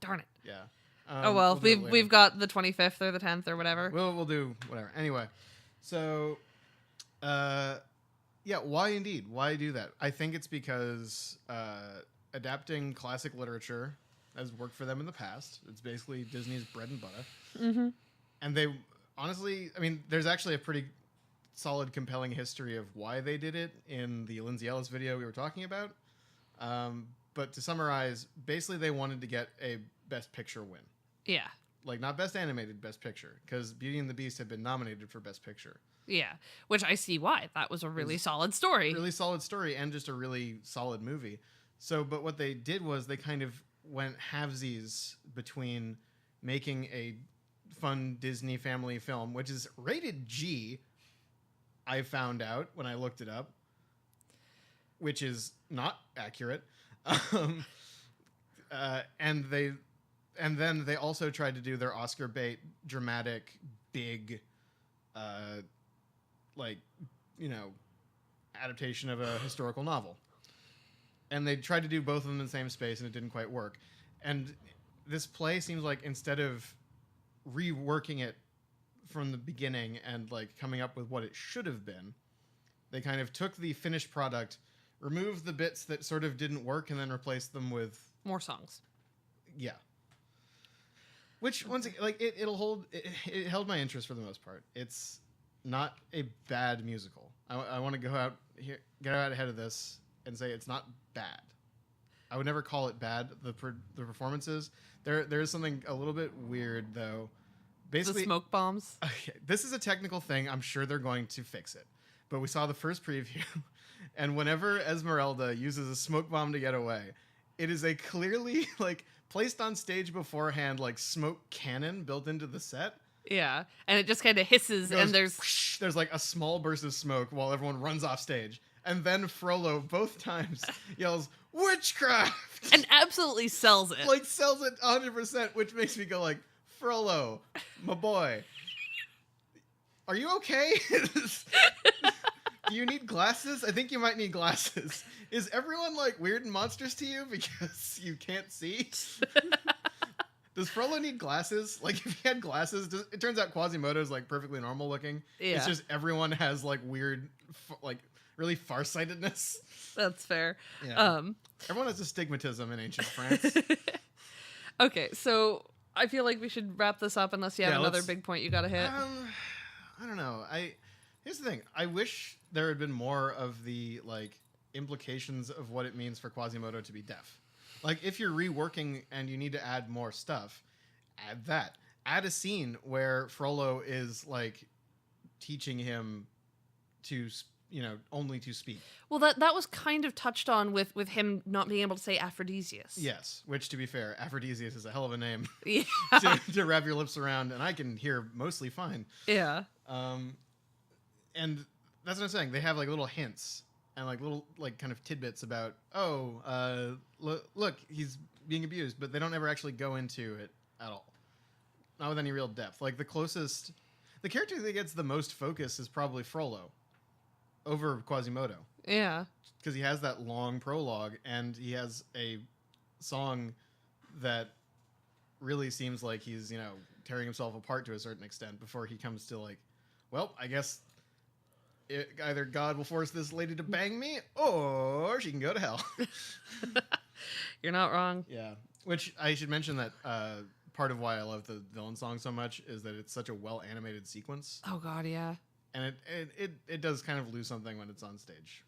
Darn it. Yeah. Oh, well, we've got the 25th or the 10th or whatever. We'll do whatever. Anyway, so... yeah, why indeed? Why do that? I think it's because adapting classic literature has worked for them in the past. It's basically Disney's bread and butter. Mm-hmm. And they, honestly, I mean, there's actually a pretty solid, compelling history of why they did it in the Lindsay Ellis video we were talking about. But to summarize, basically they wanted to get a Best Picture win. Yeah. Like, not Best Animated, Best Picture. Because Beauty and the Beast had been nominated for Best Picture. Yeah, which I see why. That was a really solid story. Really solid story, and just a really solid movie. So, but what they did was they kind of went halvesies between making a fun Disney family film, which is rated G, I found out when I looked it up, which is not accurate. And then they also tried to do their Oscar bait, dramatic, big... adaptation of a historical novel. And they tried to do both of them in the same space, and it didn't quite work. And this play seems like, instead of reworking it from the beginning and like coming up with what it should have been, they kind of took the finished product, removed the bits that sort of didn't work, and then replaced them with more songs. Yeah. Which once again, like it held my interest for the most part. It's not a bad musical. I want to get out ahead of this and say it's not bad. I would never call it bad. The performances there is something a little bit weird though. Basically, the smoke bombs. Okay, this is a technical thing. I'm sure they're going to fix it. But we saw the first preview, and whenever Esmeralda uses a smoke bomb to get away, it is a clearly like placed on stage beforehand like smoke cannon built into the set. Yeah, and it just kind of hisses, and there's like a small burst of smoke while everyone runs off stage, and then Frollo both times yells witchcraft and absolutely sells it. Like sells it 100%, which makes me go like, Frollo, my boy, are you okay? Do you need glasses? I think you might need glasses. Is everyone like weird and monsters to you because you can't see? Does Frollo need glasses? Like, if he had glasses, it turns out Quasimodo's like perfectly normal looking. Yeah. It's just everyone has like weird, like really farsightedness. That's fair. Yeah. Everyone has astigmatism in ancient France. Okay, so I feel like we should wrap this up unless you have another big point you gotta hit. I don't know. Here's the thing. I wish there had been more of the like implications of what it means for Quasimodo to be deaf. Like, if you're reworking and you need to add more stuff, add that. Add a scene where Frollo is like teaching him to, only to speak. Well, that was kind of touched on with him not being able to say Aphrodisias. Yes, which, to be fair, Aphrodisias is a hell of a name. Yeah. to wrap your lips around, and I can hear mostly fine. Yeah. And that's what I'm saying. They have like little hints and like little like kind of tidbits about, look, he's being abused, but they don't ever actually go into it at all. Not with any real depth. Like the character that gets the most focus is probably Frollo over Quasimodo. Yeah. Because he has that long prologue and he has a song that really seems like he's, tearing himself apart to a certain extent before he comes to like, well, I guess either God will force this lady to bang me or she can go to hell. You're not wrong. Yeah. Which I should mention that part of why I love the villain song so much is that it's such a well-animated sequence. Oh, God, yeah. And it does kind of lose something when it's on stage.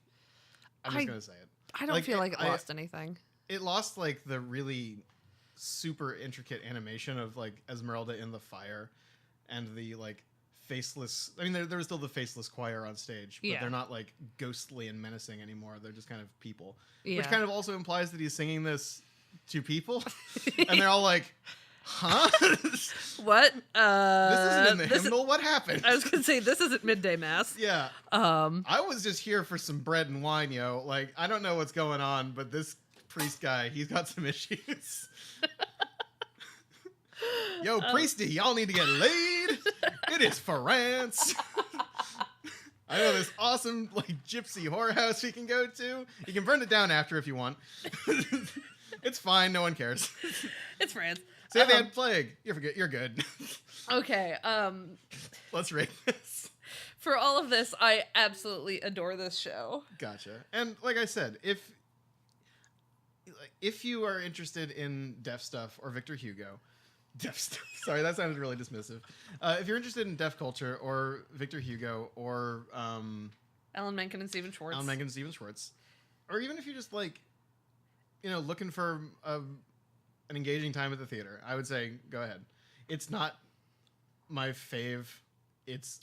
I'm just going to say it. I don't feel like it lost anything. It lost like the really super intricate animation of like Esmeralda in the fire and the like faceless. I mean, there was still the faceless choir on stage, but they're not like ghostly and menacing anymore. They're just kind of people, which kind of also implies that he's singing this to people, and they're all like, "Huh? What? This isn't in the hymnal. What happened?" I was gonna say this isn't midday mass. Yeah. I was just here for some bread and wine, yo. Like, I don't know what's going on, but this priest guy, he's got some issues. Yo, priesty, y'all need to get laid. It is France. I know this awesome like gypsy whorehouse we can go to. You can burn it down after if you want. It's fine. No one cares. It's France. Say they had plague. You're good. Okay. Let's rate this. For all of this, I absolutely adore this show. Gotcha. And like I said, if you are interested in deaf stuff or Victor Hugo, deaf stuff. Sorry, that sounded really dismissive. If you're interested in deaf culture or Victor Hugo or Alan Menken and Stephen Schwartz, or even if you're just like, looking for an engaging time at the theater, I would say go ahead. It's not my fave. It's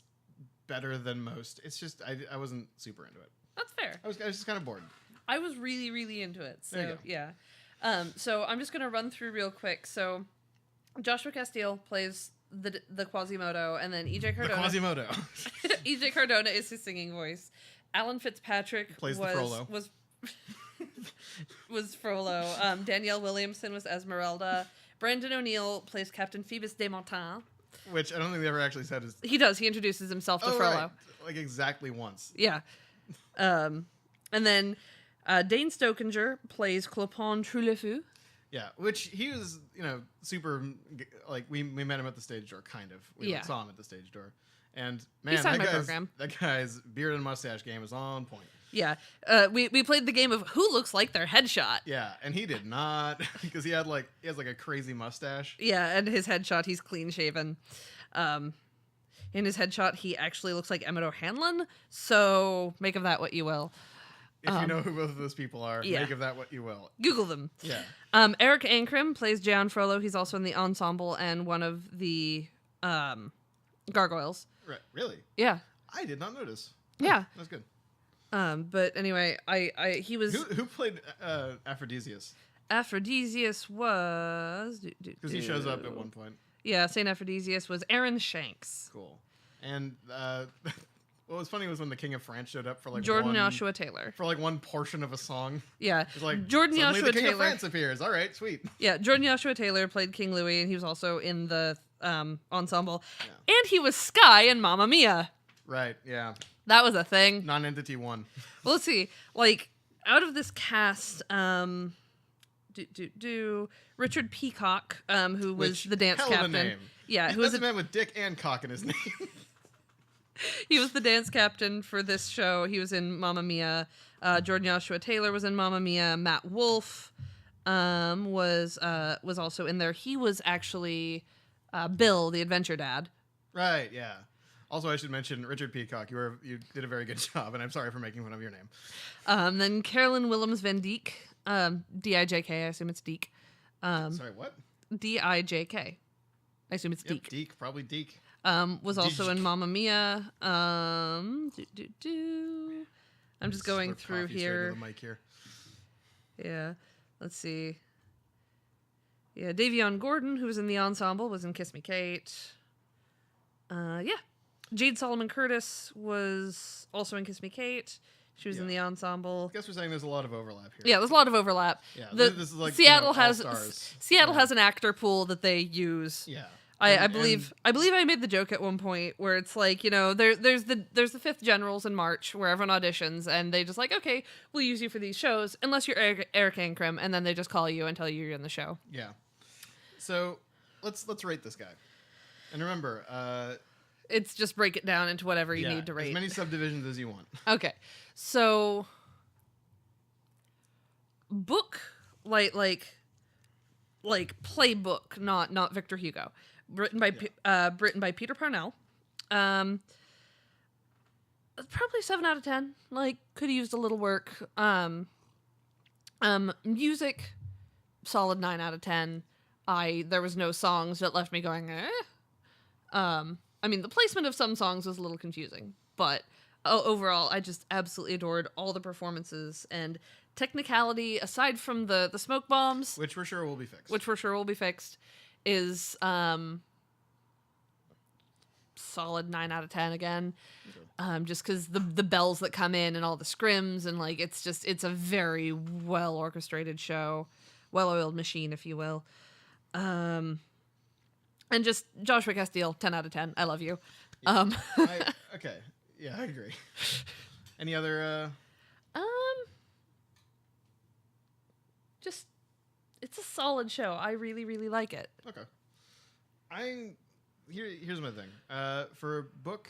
better than most. It's just I wasn't super into it. That's fair. I was just kind of bored. I was really, really into it. So yeah. So I'm just gonna run through real quick. So Joshua Castile plays the Quasimodo, and then EJ Cardona. The Quasimodo. EJ Cardona is his singing voice. Alan Fitzpatrick plays the Frollo. was Frollo. Danielle Williamson was Esmeralda. Brandon O'Neill plays Captain Phoebus Desmontins. Which I don't think they ever actually said is... He does. He introduces himself to Frollo. Right. Like exactly once. Yeah. And then Dane Stokinger plays Clopin Troulefou. Yeah, which he was, super, like, we met him at the stage door, kind of. We Yeah. saw him at the stage door. And, He man, signed my program. that guy's beard and mustache game is on point. Yeah. We played the game of who looks like their headshot. Yeah, and he did not, because he has like a crazy mustache. Yeah, and his headshot, he's clean shaven. In his headshot, he actually looks like Emmett O'Hanlon, so make of that what you will. If you know who both of those people are, Yeah. make of that what you will. Google them. Yeah. Eric Ankrum plays Jan Frollo. He's also in the ensemble and one of the gargoyles. Right. Really? Yeah. I did not notice. Yeah. That's good. But anyway, he was... Who played Aphrodisias? Aphrodisias was... Because he shows up at one point. Yeah, St. Aphrodisias was Aaron Shanks. Cool. And what was funny was when the King of France showed up for like Jordan Joshua Taylor. For like one portion of a song. Yeah. It's like Jordan suddenly Joshua the King Taylor. of France appears. All right, sweet. Yeah, Jordan Joshua Taylor played King Louis, and he was also in the ensemble. Yeah. And he was Sky in Mamma Mia. Right, yeah. That was a thing. Non-entity one. Well, let's see. Like, out of this cast, Richard Peacock, who was the dance hell captain. Of a name. Yeah, who That's was a man with dick and cock in his name. he was the dance captain for this show. He was in Mamma Mia. Jordan Joshua Taylor was in Mamma Mia. Matt Wolfe was also in there. He was actually Bill, the adventure dad. Right, yeah. Also, I should mention Richard Peacock. You did a very good job, and I'm sorry for making fun of your name. Then Carolyn Willems Van Dijk, D-I-J-K, I assume it's Deke. Sorry, what? D-I-J-K. I assume it's Deke. Deke, probably Deke. Was also in Mamma Mia. I'm just going through here. The mic here. Yeah, let's see. Yeah, Davion Gordon, who was in the ensemble, was in Kiss Me Kate. Yeah. Jade Solomon Curtis was also in Kiss Me Kate. She was in the ensemble. I guess we're saying there's a lot of overlap here. Yeah, there's a lot of overlap. Yeah, this is like Seattle All-Stars. Seattle has an actor pool that they use. Yeah. I believe I made the joke at one point where it's like, there's the fifth generals in March where everyone auditions and they just like, okay, we'll use you for these shows unless you're Eric Ankrum, and then they just call you and tell you you're in the show. Yeah. So let's rate this guy. And remember, it's just break it down into wwhatever you need to rate. As many subdivisions as you want. Okay. So book like playbook, not Victor Hugo. Written by Peter Parnell. Probably 7 out of 10. Like, could have used a little work. Music, solid 9 out of 10. There was no songs that left me going, eh. I mean, the placement of some songs was a little confusing, but overall, I just absolutely adored all the performances and technicality, aside from the smoke bombs, which we're sure will be fixed. Is solid 9 out of 10 again. Okay. Just because the bells that come in and all the scrims and like it's a very well orchestrated show, well-oiled machine, if you will. And just Joshua Castile, 10 out of 10. I love you. Yeah. Okay. Yeah, I agree. Any other just it's a solid show. I really, really like it. Okay. Here's my thing. For book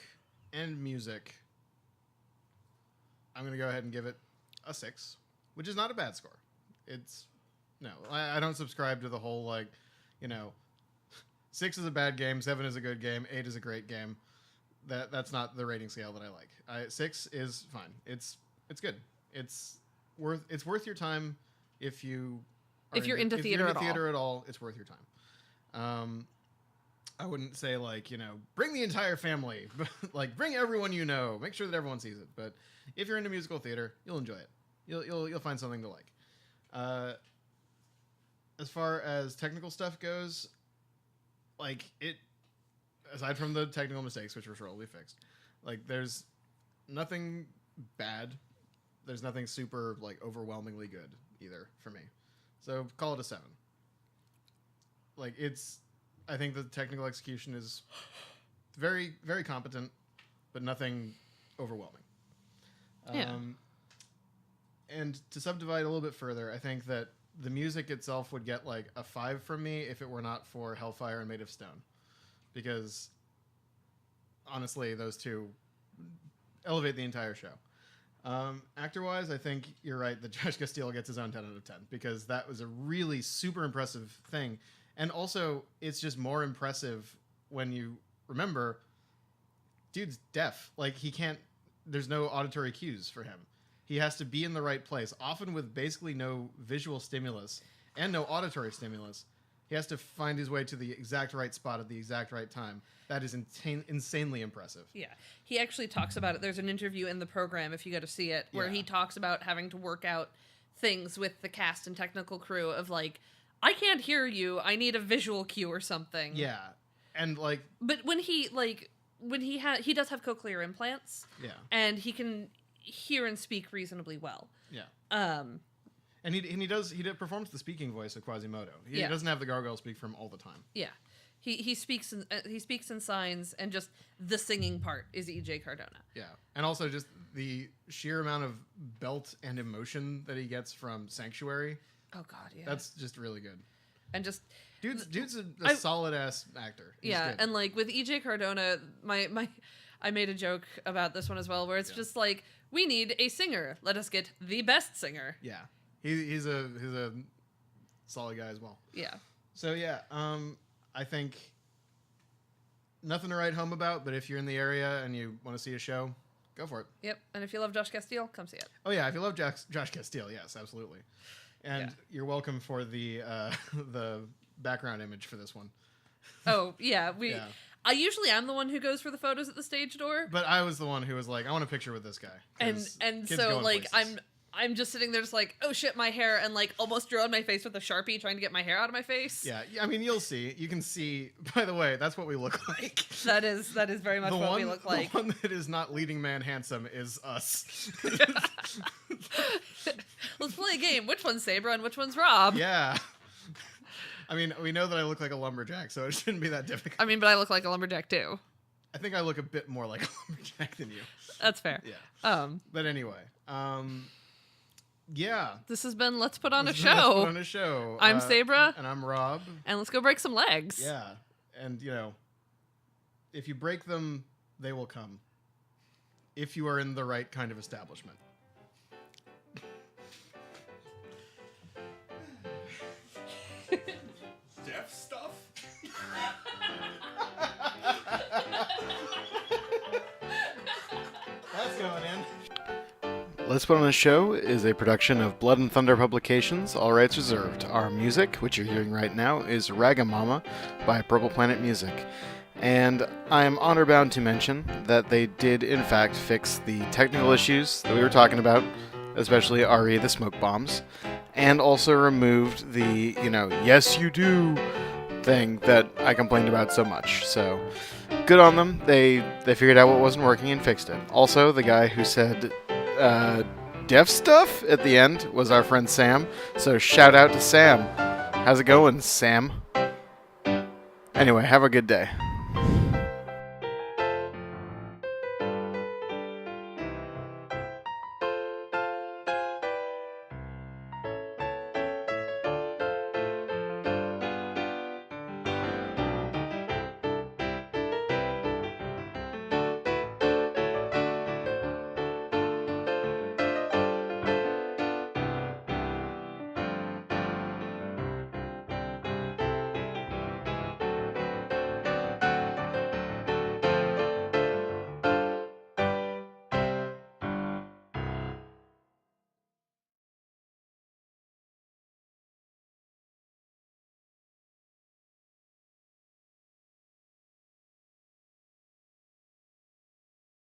and music, I'm gonna go ahead and give it a 6, which is not a bad score. I don't subscribe to the whole 6 is a bad game, 7 is a good game, 8 is a great game. That's not the rating scale that I like. 6 is fine. It's good. It's worth your time if you're into theater at all. It's worth your time. I wouldn't say bring the entire family, but bring everyone you know. Make sure that everyone sees it. But if you're into musical theater, you'll enjoy it. You'll find something to like. As far as technical stuff goes, aside from the technical mistakes, which we're sure will be fixed, there's nothing bad. There's nothing super overwhelmingly good either for me. So call it a 7. I think the technical execution is very, very competent, but nothing overwhelming. Yeah. And to subdivide a little bit further, I think that the music itself would get like a 5 from me if it were not for Hellfire and Made of Stone, because honestly, those two elevate the entire show. Actor-wise, I think you're right that Josh Castile gets his own 10 out of 10, because that was a really super impressive thing. And also, it's just more impressive when you remember, dude's deaf. Like, he can't, there's no auditory cues for him. He has to be in the right place, often with basically no visual stimulus and no auditory stimulus. He has to find his way to the exact right spot at the exact right time. That is insanely impressive. Yeah. He actually talks about it. There's an interview in the program, if you go to see it, where he talks about having to work out things with the cast and technical crew of like, I can't hear you. I need a visual cue or something. Yeah. And like... But when he does have cochlear implants. Yeah. And he can hear and speak reasonably well. Yeah. And he performs the speaking voice of Quasimodo. He doesn't have the gargoyle speak for him all the time. Yeah. He speaks in signs, and just the singing part is E.J. Cardona. Yeah. And also just the sheer amount of belt and emotion that he gets from Sanctuary. Oh God, yeah. That's just really good. And just dude's a solid ass actor. He's good. And like with E.J. Cardona, I made a joke about this one as well, where it's just like, we need a singer. Let us get the best singer. Yeah. He's a solid guy as well. Yeah. So yeah, I think nothing to write home about, but if you're in the area and you want to see a show, go for it. Yep. And if you love Josh Castile, come see it. Oh yeah, if you love Josh Castile, yes, absolutely. And you're welcome for the background image for this one. Oh yeah, I usually am the one who goes for the photos at the stage door. But I was the one who was like, I want a picture with this guy. And so like places. I'm just sitting there just like, oh shit, my hair, and like almost drawing my face with a Sharpie trying to get my hair out of my face. Yeah, I mean, you'll see. You can see, by the way, that's what we look like. That is very much what we look like. The one that is not leading man handsome is us. Let's play a game. Which one's Sabra and which one's Rob? Yeah. I mean, we know that I look like a lumberjack, so it shouldn't be that difficult. I mean, but I look like a lumberjack too. I think I look a bit more like a lumberjack than you. That's fair. Yeah. But anyway, yeah. This has been Let's Put On a Show. Let's Put On a Show. I'm Sabra. And I'm Rob. And let's go break some legs. Yeah. And, you know, if you break them, they will come. If you are in the right kind of establishment. Deaf stuff? That's going in. Let's Put On a Show is a production of Blood and Thunder Publications, all rights reserved. Our music, which you're hearing right now, is Ragamama by Purple Planet Music. And I am honor-bound to mention that they did, in fact, fix the technical issues that we were talking about, especially RE, the smoke bombs, and also removed the, yes you do thing that I complained about so much. So, good on them. They figured out what wasn't working and fixed it. Also, the guy who said deaf stuff at the end was our friend Sam. So, shout out to Sam. How's it going, Sam? Anyway, have a good day.